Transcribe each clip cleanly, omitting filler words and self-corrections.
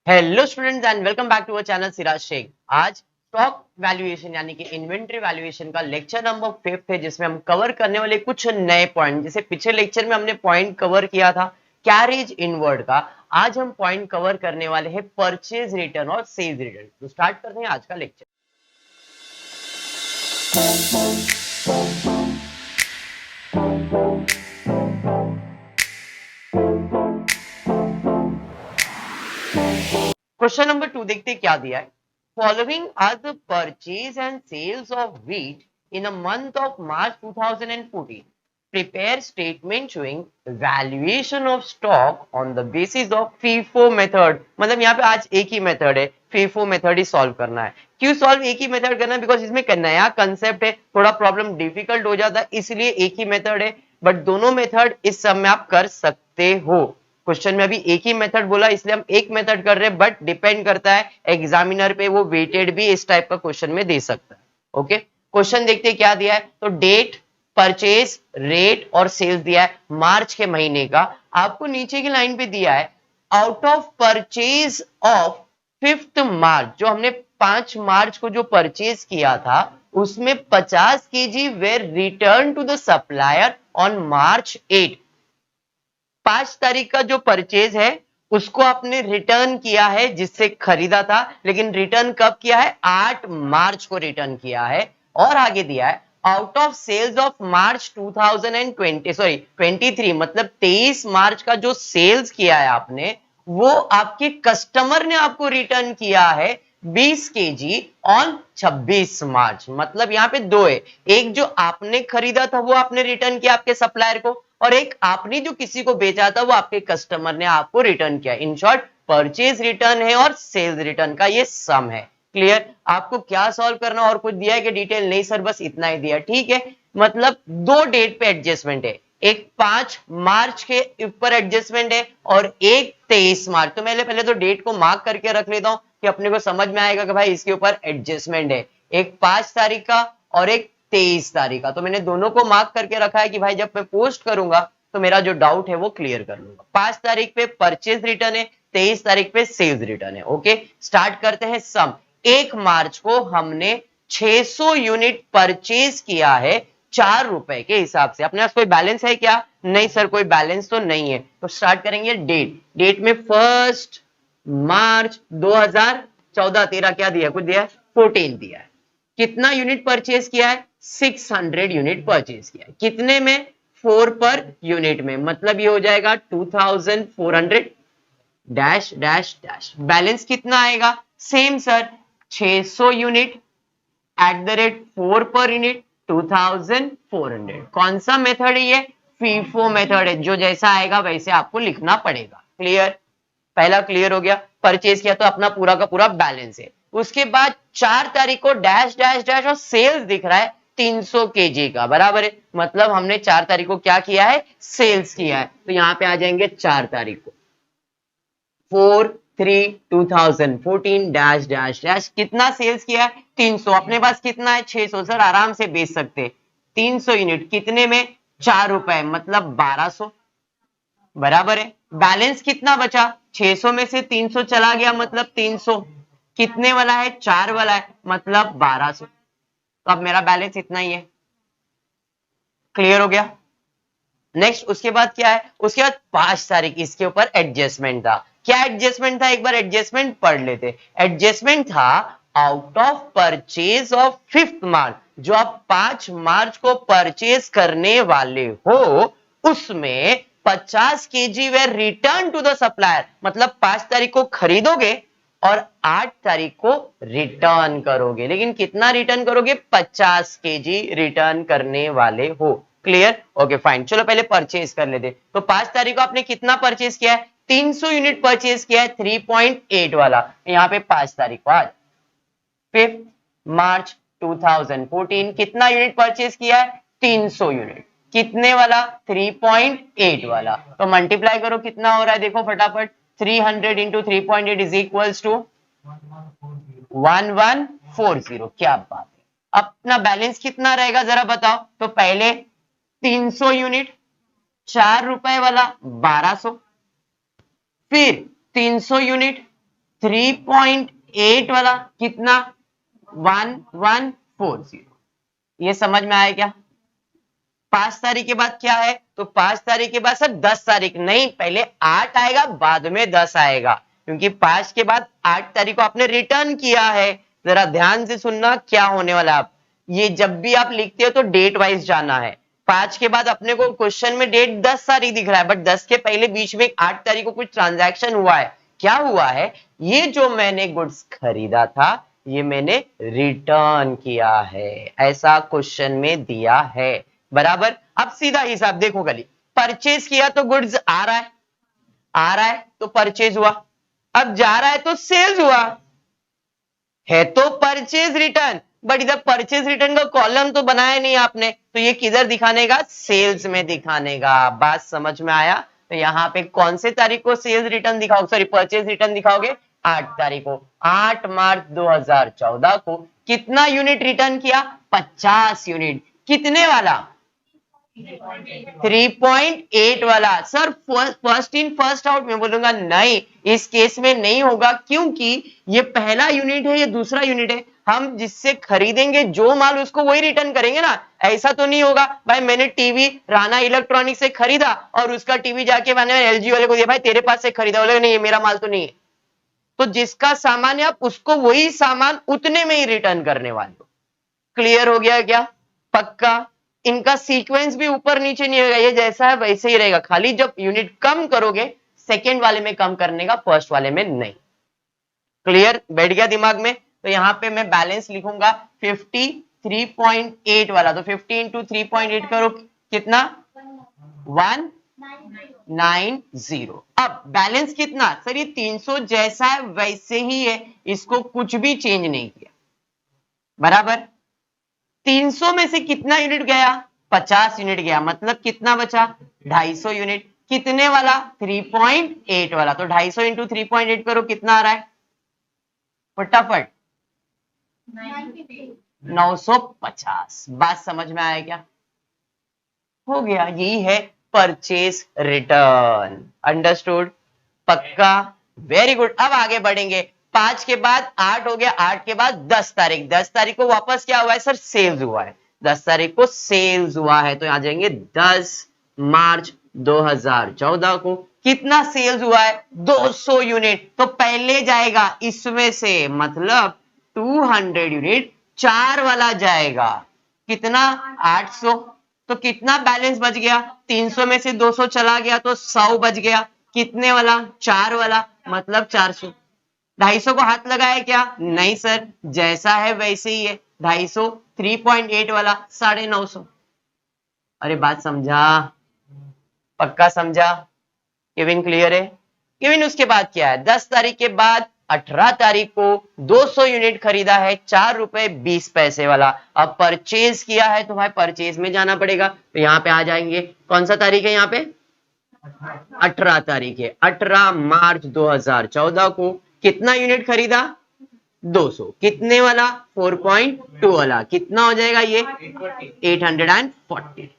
Hello students and welcome back to our channel Siraj Sheikh. आज stock valuation यानी कि inventory valuation का लेक्चर नंबर 5 है, जिसमें हम कवर करने वाले कुछ नए पॉइंट। जैसे पिछले लेक्चर में हमने पॉइंट कवर किया था कैरेज इनवर्ड का, आज हम पॉइंट कवर करने वाले हैं परचेज रिटर्न और सेल्स रिटर्न। तो स्टार्ट करते हैं आज का लेक्चर। क्वेश्चन नंबर 2 देखते हैं क्या दिया है। Following are the purchase and sales of wheat in a month of March 2014। Prepare statement showing valuation of stock on the basis of FIFO method. मतलब यहाँ पे आज एक ही मेथड है, फीफो मेथड ही सॉल्व करना है। क्यों सॉल्व एक ही मेथड करना है? बिकॉज इसमें नया कंसेप्ट है, थोड़ा प्रॉब्लम डिफिकल्ट हो जाता है, इसलिए एक ही मेथड है। बट दोनों मेथड इस सब में आप कर सकते हो। क्वेश्चन में अभी एक ही मेथड बोला इसलिए हम एक मेथड कर रहे हैं, बट डिपेंड करता है एग्जामिनर पे, वो वेटेड भी इस टाइप का क्वेश्चन में दे सकता है। ओके, क्वेश्चन देखते हैं क्या दिया है। तो डेट, परचेज, रेट और सेल्स दिया है मार्च के महीने का। आपको नीचे की लाइन पे दिया है आउट ऑफ परचेज ऑफ 5 मार्च, जो हमने 5 मार्च को जो परचेज किया था उसमें 50 KG were return to the supplier on March 8। 5 तारीख का जो परचेज है उसको आपने रिटर्न किया है जिससे खरीदा था, लेकिन रिटर्न कब किया है? 8 मार्च को रिटर्न किया है। और आगे दिया है out of sales of March 23, मतलब 23 मार्च का जो सेल्स किया है आपने, वो आपके कस्टमर ने आपको रिटर्न किया है 20 केजी ऑन 26 मार्च। मतलब यहाँ पे दो है, एक जो आपने खरीदा था वो आपने रिटर्न किया आपके सप्लायर को, और एक आपने जो किसी को बेचा था वो आपके कस्टमर ने आपको रिटर्न किया। इन शॉर्ट परचेज रिटर्न है और सेल्स रिटर्न का ये सम है। क्लियर? आपको क्या सॉल्व करना और कुछ दिया है कि डिटेल नहीं? सर बस इतना ही दिया, ठीक है। मतलब दो डेट पे एडजस्टमेंट है, एक 5 मार्च के ऊपर एडजस्टमेंट है और एक 23 मार्च। तो मैंने पहले तो डेट को मार्क करके रख लेता हूं कि अपने को समझ में आएगा कि भाई इसके ऊपर एडजस्टमेंट है, एक 5 तारीख का और एक 23 तारीख का। तो मैंने दोनों को मार्क करके रखा है कि भाई जब मैं पोस्ट करूंगा तो मेरा जो डाउट है वो क्लियर कर लूंगा। 5 तारीख पे परचेज रिटर्न है, 23 तारीख पे सेल्स रिटर्न है। ओके, स्टार्ट करते हैं सम। 1 मार्च को हमने 600 यूनिट परचेज किया है ₹4 के हिसाब से। अपने पास कोई बैलेंस है क्या? नहीं सर, कोई बैलेंस तो नहीं है। तो स्टार्ट करेंगे डेट। डेट में 1 मार्च 2014-13 क्या दिया? कुछ दिया? 14 दिया है। कितना यूनिट परचेज किया है? 600 यूनिट परचेज किया है। कितने में? 4 पर यूनिट में। मतलब ये हो जाएगा 2400 डैश डैश डैश। बैलेंस कितना आएगा? Same sir, 600 unit at the rate 4 per unit 2400। कौन सा मेथड है ये? फीफो मेथड है, जो जैसा आएगा वैसे आपको लिखना पड़ेगा। क्लियर? पहला क्लियर हो गया, परचेज किया तो अपना पूरा का पूरा बैलेंस है। उसके बाद 4 तारीख को डैश डैश डैश और सेल्स दिख रहा है 300 केजी का, बराबर है। मतलब हमने 4 तारीख को क्या किया है? सेल्स किया है। तो यहां पे आ जाएंगे 4 तारीख को 4/3/2014 डैश डैश डैश। कितना सेल्स किया है? 300। अपने पास कितना है? 600। सर आराम से बेच सकते, 300 यूनिट कितने में? ₹4, मतलब 1200, बराबर है। बैलेंस कितना बचा? 600 में से 300 चला गया, मतलब 300 कितने वाला है? 4 वाला है, मतलब 1200। तो अब मेरा बैलेंस इतना ही है। क्लियर हो गया? नेक्स्ट उसके बाद क्या है? उसके बाद 5 तारीख, इसके ऊपर एडजस्टमेंट था। क्या एडजस्टमेंट था? एक बार एडजस्टमेंट पढ़ लेते। एडजस्टमेंट था आउट ऑफ परचेज ऑफ 5 मार्च, जो आप 5 मार्च को परचेज करने वाले हो उसमें 50 KG were return to the supplier. मतलब 5 तारीख को खरीदोगे और 8 तारीख को रिटर्न करोगे, लेकिन कितना रिटर्न करोगे? 50 केजी रिटर्न करने वाले हो। क्लियर? Okay fine. चलो पहले परचेज कर लेते। तो 5 तारीख को आपने कितना परचेज किया है? 300 यूनिट परचेज किया है, 3.8 वाला। यहाँ पे 5 तारीख को आज 5 मार्च 2014 कितना यूनिट परचेज किया है? 300 यूनिट। कितने वाला? 3.8 वाला। तो मल्टीप्लाई करो, कितना हो रहा है देखो फटाफट। 300 इंटू 3.8 इज इक्वल्स टू 1140। क्या बात है। अपना बैलेंस कितना रहेगा जरा बताओ। तो पहले 300 यूनिट, ₹4 वाला 1200, फिर 300 यूनिट 3.8 वाला कितना 1140। ये समझ में आया क्या? 5 तारीख के बाद क्या है? तो 5 तारीख के बाद सर 10 तारीख नहीं, पहले 8 आएगा बाद में 10 आएगा, क्योंकि 5 के बाद 8 तारीख को आपने रिटर्न किया है। जरा ध्यान से सुनना क्या होने वाला। आप ये जब भी आप लिखते हो तो डेट वाइज जाना है। 5 के बाद अपने को क्वेश्चन में डेट 10 तारीख दिख रहा है, बट 10 के पहले बीच में 8 तारीख को कुछ ट्रांजैक्शन हुआ है। क्या हुआ है? ये जो मैंने गुड्स खरीदा था ये मैंने रिटर्न किया है, ऐसा क्वेश्चन में दिया है। बराबर। अब सीधा हिसाब देखो गली, परचेज किया तो गुड्स आ रहा है तो परचेज हुआ, अब जा रहा है तो सेल्स हुआ, है तो परचेज रिटर्न, बट इधर परचेज रिटर्न का कॉलम तो बनाया नहीं आपने, तो ये किधर दिखाने का? सेल्स में दिखाने का। बात समझ में आया? तो यहाँ पे कौन से तारीख को सेल्स रिटर्न दिखाओगे, सॉरी परचेज रिटर्न दिखाओगे? 8 तारीख को। 8 मार्च 2014 को कितना यूनिट रिटर्न किया? 50 यूनिट। कितने वाला? 3.8 वाला। Sir first in first out में बोलूंगा नहीं, इस केस में नहीं होगा, क्योंकि ये पहला यूनिट है, ये दूसरा यूनिट है। हम जिससे खरीदेंगे जो माल उसको वही रिटर्न करेंगे ना। ऐसा तो नहीं होगा भाई मैंने टीवी राणा इलेक्ट्रॉनिक से खरीदा और उसका टीवी जाके मैंने एलजी वाले को दिया, भाई तेरे पास से खरीदा, बोले नहीं ये मेरा माल तो नहीं है। तो जिसका सामान है आप उसको वही सामान उतने में ही रिटर्न करने वाले हो। क्लियर हो गया क्या? पक्का? इनका सीक्वेंस भी ऊपर नीचे नहीं होगा, ये जैसा है वैसे ही रहेगा, खाली जब यूनिट कम करोगे सेकेंड वाले में कम करने का, फर्स्ट वाले में नहीं। क्लियर? बैठ गया दिमाग में? तो यहां पे मैं बैलेंस लिखूंगा 53.8 वाला, तो 50 इंटू 3.8 करो कितना? 190। अब बैलेंस कितना? सर ये 300 जैसा है वैसे ही है, इसको कुछ भी चेंज नहीं किया। बराबर। 300 में से कितना यूनिट गया? 50 यूनिट गया, मतलब कितना बचा? 250 यूनिट। कितने वाला? 3.8 वाला। तो 250 इंटू 3.8 करो कितना आ रहा है? फटाफट 950। बात समझ में आया क्या? हो गया, यही है परचेज रिटर्न। अंडरस्टूड? पक्का? Very good. अब आगे बढ़ेंगे। 5 के बाद 8 हो गया, 8 के बाद 10 तारीख, 10 तारीख को वापस क्या हुआ है? सर सेल्स हुआ है, 10 तारीख को सेल्स हुआ है, तो यहां जाएंगे 10 मार्च 2014 को कितना सेल्स हुआ है? 200 यूनिट। तो पहले जाएगा इसमें से, मतलब 200 यूनिट 4 वाला जाएगा, कितना? 800। तो कितना बैलेंस बच गया? 300 में से 200 चला गया तो 100 बच गया, कितने वाला? 4 वाला, मतलब 400। 250 को हाथ लगाया क्या? नहीं सर, जैसा है वैसे ही है। 250 3.8 वाला 950। अरे बात समझा? पक्का समझा? केविन क्लियर है? केविन उसके बाद क्या है? 10 तारीख के बाद 18 तारीख को 200 यूनिट खरीदा है, 4 रुपए 20 पैसे वाला। अब परचेज किया है तो भाई परचेज में जाना पड़ेगा, तो यहां पे आ जाएंगे। कौन सा तारीख है यहाँ पे? 18 तारीख है। 18 मार्च 2014 को कितना यूनिट खरीदा? 200। कितने वाला? 4.2 वाला। कितना हो जाएगा ये? 840।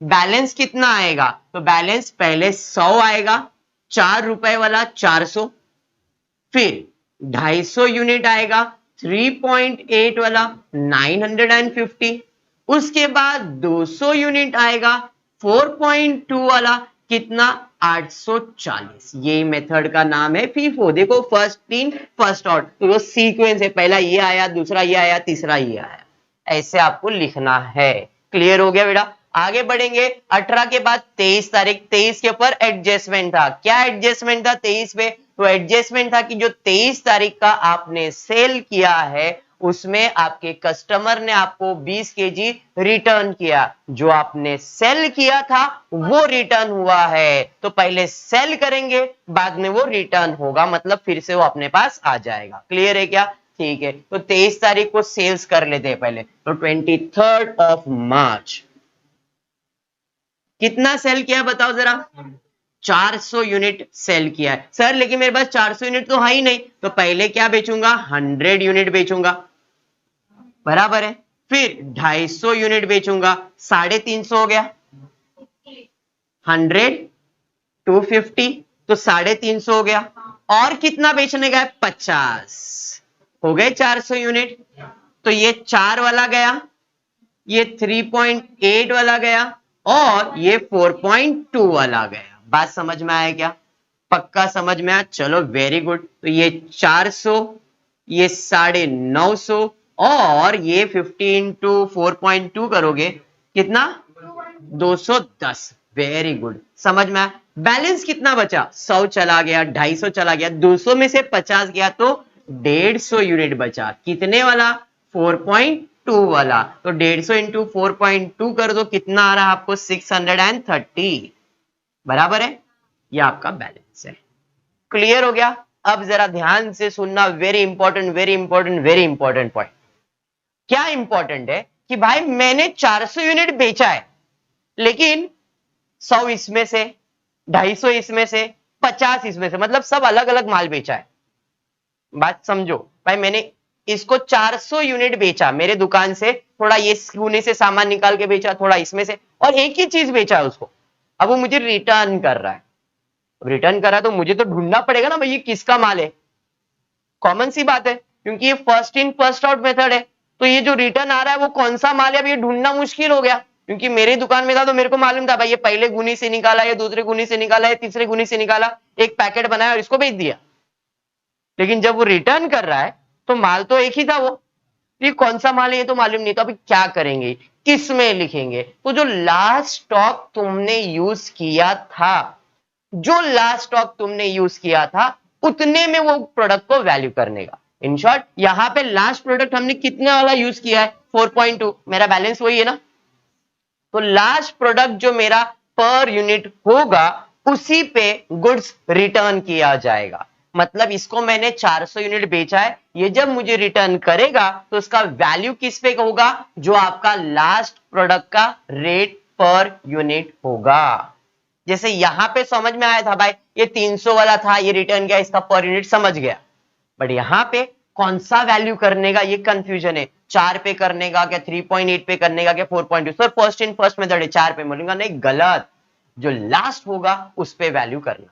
बैलेंस कितना आएगा? तो बैलेंस पहले 100 आएगा, 4 रुपए वाला 400, फिर 250 यूनिट आएगा, 3.8 वाला 950, उसके बाद 200 यूनिट आएगा 4.2 वाला, कितना? 840। ये मेथड का नाम है फीफो। देखो फर्स्ट इन फर्स्ट आउट, तो वो सीक्वेंस है, पहला ये आया, दूसरा ये आया, तीसरा ये आया, ऐसे आपको लिखना है। क्लियर हो गया बेटा? आगे बढ़ेंगे। 18 के बाद 23 तारीख, 23 के ऊपर एडजस्टमेंट था। क्या एडजस्टमेंट था 23 पे? तो एडजस्टमेंट था कि जो 23 तारीख का आपने सेल किया है उसमें आपके कस्टमर ने आपको 20 केजी रिटर्न किया। जो आपने सेल किया था वो रिटर्न हुआ है, तो पहले सेल करेंगे बाद में वो रिटर्न होगा, मतलब फिर से वो अपने पास आ जाएगा। क्लियर है क्या? ठीक है, तो 23 तारीख को सेल्स कर लेते हैं पहले। तो 23 ऑफ मार्च कितना सेल किया बताओ जरा? 400 यूनिट सेल किया है। सर लेकिन मेरे पास 400 यूनिट तो है ही नहीं, तो पहले क्या बेचूंगा? 100 यूनिट बेचूंगा। बराबर है। फिर 250 यूनिट बेचूंगा, 350 हो गया। 100 250 तो 350 हो गया। और कितना बेचने का है? 50। हो गए 400 यूनिट। तो ये 4 वाला गया, ये 3.8 वाला गया और ये 4.2 वाला गया। बात समझ में आया क्या? पक्का समझ में आया? चलो वेरी गुड। तो ये 400, ये 950 और ये 15 टू 4.2 करोगे कितना? 210। वेरी गुड, समझ में आया? बैलेंस कितना बचा? 100 चला गया, 250 चला गया, 200 में से 50 गया तो 150 यूनिट बचा। कितने वाला? 4.2 वाला। तो 150 इंटू 4.2 कर दो, कितना आ रहा है आपको? 630। बराबर है? ये आपका बैलेंस है। क्लियर हो गया? अब जरा ध्यान से सुनना, very important very important very important point. क्या इंपॉर्टेंट है कि भाई मैंने 400 यूनिट बेचा है, लेकिन 100 इसमें से, 250 इसमें से, 50 इसमें से, मतलब सब अलग अलग माल बेचा है। बात समझो भाई, मैंने इसको 400 यूनिट बेचा मेरे दुकान से, थोड़ा ये गुने से सामान निकाल के बेचा, थोड़ा इसमें से, और एक ही चीज बेचा है उसको। अब वो मुझे रिटर्न कर रहा है। रिटर्न करा तो मुझे तो ढूंढना पड़ेगा ना भाई ये किसका माल है। कॉमन सी बात है, क्योंकि ये first in first out method है। तो ये जो रिटर्न आ रहा है वो कौन सा माल है, अब ये ढूंढना मुश्किल हो गया। क्योंकि मेरी दुकान में था तो मेरे को मालूम था भाई ये पहले गुनी से निकाला, ये दूसरे गुनी से निकाला, ये तीसरे गुनी से निकाला, एक पैकेट बनाया और इसको बेच दिया। लेकिन जब वो रिटर्न कर रहा है तो माल तो एक ही था, वो ये कौन सा माल है ये तो मालूम नहीं। तो अभी क्या करेंगे, किस में लिखेंगे? तो जो लास्ट स्टॉक तुमने यूज किया था, जो लास्ट स्टॉक तुमने यूज किया था उतने में वो प्रोडक्ट को वैल्यू करने का। इन शॉर्ट यहां पे लास्ट प्रोडक्ट हमने कितने वाला यूज किया है? 4.2। मेरा बैलेंस वही है ना। तो लास्ट प्रोडक्ट जो मेरा पर यूनिट होगा उसी पे गुड्स रिटर्न किया जाएगा। मतलब इसको मैंने 400 यूनिट बेचा है, ये जब मुझे रिटर्न करेगा तो उसका वैल्यू किस पे होगा? जो आपका लास्ट प्रोडक्ट का रेट पर यूनिट होगा। जैसे यहां पे समझ में आया था भाई, ये 300 वाला था, ये रिटर्न गया, इसका पर यूनिट समझ गया। बट यहां पे कौन सा वैल्यू करने का ये कंफ्यूजन है। 4 पे करने का क्या, 3.8 पे करने का क्या, 4.2? Sir first in first method है, 4 पे बोलूंगा नहीं, गलत। जो लास्ट होगा उस पे वैल्यू करना है।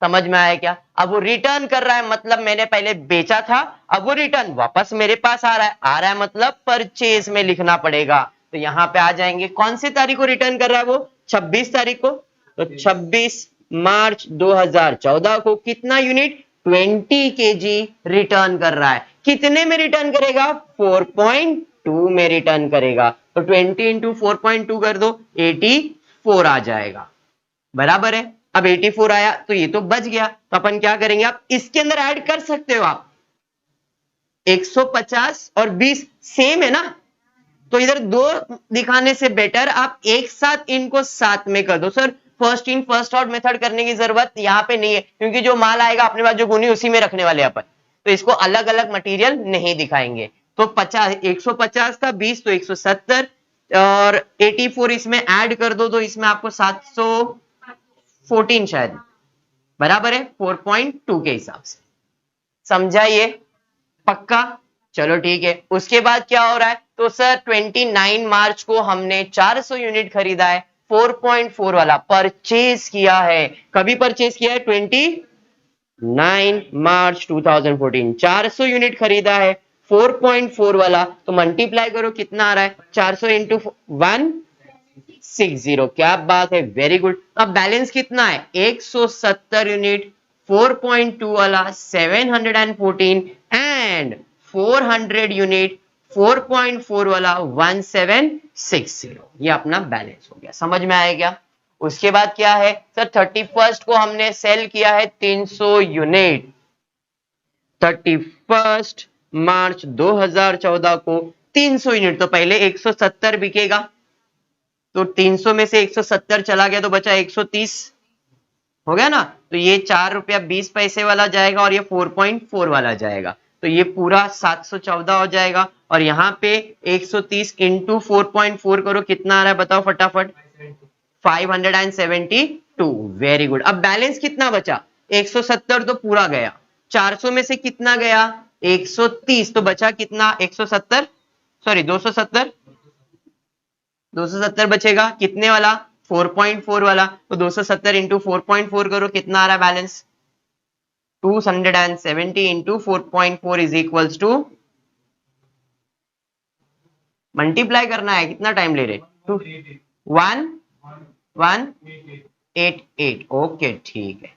समझ में आया क्या? अब वो रिटर्न कर रहा है, मतलब मैंने पहले बेचा था, अब वो रिटर्न वापस मेरे पास आ रहा है। आ रहा है मतलब परचेज में लिखना पड़ेगा। तो यहां पे आ जाएंगे, कौन सी तारीख को रिटर्न कर रहा है वो? 26 तारीख को। तो 26 मार्च 2014 को कितना यूनिट? 20 केजी रिटर्न कर रहा है। कितने में रिटर्न करेगा? 4.2 में रिटर्न करेगा। तो 20 इंटू 4.2 कर दो, 84 आ जाएगा। बराबर है? अब 84 आया तो ये तो बच गया। तो अपन क्या करेंगे, आप इसके अंदर ऐड कर सकते हो। आप 150 और 20 सेम है ना, तो इधर दो दिखाने से बेटर आप एक साथ इनको साथ में कर दो। Sir first in first out method करने की जरूरत यहां पे नहीं है, क्योंकि जो माल आएगा अपने पास जो गुनी उसी में रखने वाले अपन, तो इसको अलग अलग मटेरियल नहीं दिखाएंगे। तो 50, 150 था, 20 तो 170 और 84 इसमें ऐड कर दो तो इसमें आपको 714 शायद। बराबर है 4.2 के हिसाब से। समझा ये? पक्का? चलो ठीक है। उसके बाद क्या हो रहा है? तो सर 29 मार्च को हमने 400 यूनिट खरीदा है, 4.4 वाला परचेज किया है। कभी परचेज किया है? 29 मार्च 2014 400 यूनिट खरीदा है, 4.4 वाला। तो मल्टीप्लाई करो, कितना आ रहा है? 400 इंटू 160। क्या बात है, वेरी गुड। अब बैलेंस कितना है? 170 यूनिट, 4.2 वाला 714 एंड 400 यूनिट 4.4 वाला 1760। ये अपना बैलेंस हो गया। समझ में आया क्या? उसके बाद क्या है सर? 31 को हमने सेल किया है 300 यूनिट। 31 मार्च 2014 को 300 यूनिट। तो पहले 170 बिकेगा, तो 300 में से 170 चला गया तो बचा 130। हो गया ना? तो ये 4 रुपया 20 पैसे वाला जाएगा और ये 4.4 वाला जाएगा। तो ये पूरा 714 हो जाएगा। और यहाँ पे 130 इंटू 4.4 करो, कितना आ रहा है बताओ फटाफट? 572। Very good. अब बैलेंस कितना बचा? 170 तो पूरा गया, 400 में से कितना गया? 130। तो बचा कितना? 170, सॉरी 270। 270 बचेगा, कितने वाला? 4.4 वाला। तो 270 इंटू 4.4 करो, कितना आ रहा है balance? 270 into 4.4 is equals to, multiply करना है, कितना टाइम ले रहे? 1188, ओके ठीक है।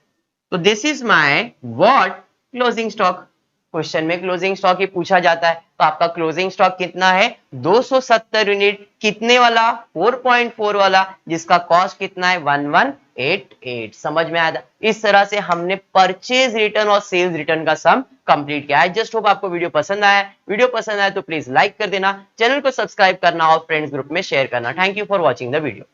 तो this is my what closing stock. Question में क्लोजिंग स्टॉक ही पूछा जाता है, तो आपका क्लोजिंग स्टॉक कितना है? 270 यूनिट। कितने वाला? 4.4 वाला, जिसका कॉस्ट कितना है? 1188। समझ में आया? इस तरह से हमने परचेज रिटर्न और सेल्स रिटर्न का सम कंप्लीट किया है। जस्ट होप आपको वीडियो पसंद आया। वीडियो पसंद आया तो प्लीज लाइक कर देना, चैनल को सब्सक्राइब करना और फ्रेंड्स ग्रुप में शेयर करना। Thank you for watching the video.